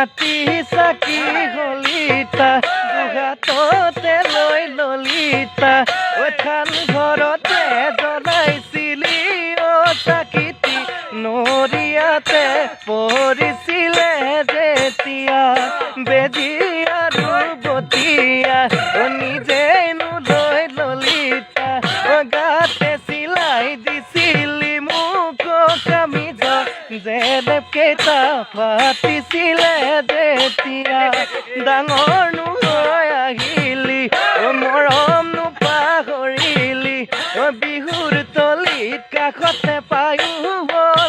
মাটি চাকি হলিতা দুহাততে লৈ ললিতা থান ঘৰতে জ্বলাইছিলি চাকিটি নৰিয়াতে পৰিছিলে যেতিয়া বেজি আৰু বতিয়া নিজেনো লৈ ললিতা গাতে চিলাই দিছিলি মোক কামিজ জেলেপ কেইটা ফাটিছিলে যেতিয়া ডাঙৰ হৈ আহিলি মৰম পাহৰিলি বিহুৰ তলিত কাষতে পায়ো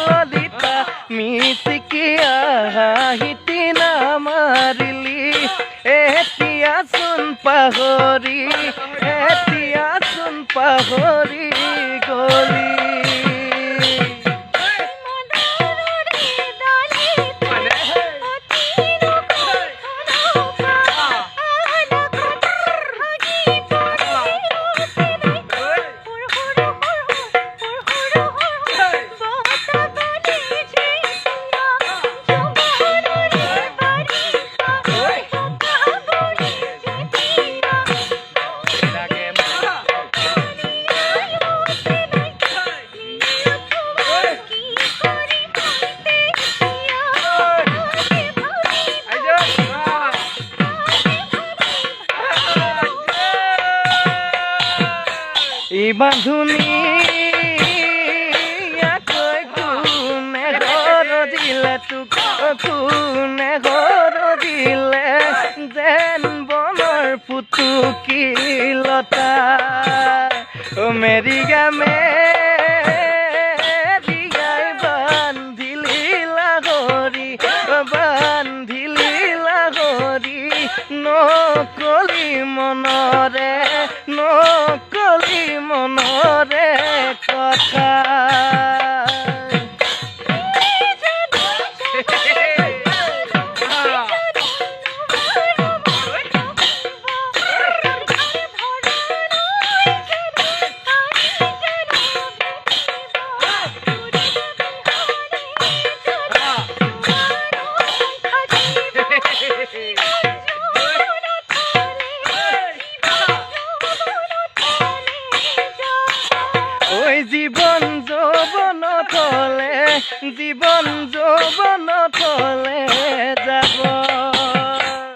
ললিতা মিচিকিয়া হাঁহিতি নামাৰিলি এতিয়া চোন পাহৰি গলি ইমান ধুনীয়াকৈ কোনে ঘৰ দিলে তোক কোনে ঘৰ দিলে যেন বনৰ ফুটুকি লতা মেৰিগা মেৰিগাই বান্ধিলি লাহৰি নকলি মনৰে কথা জীবন যৌবনত হলে যাব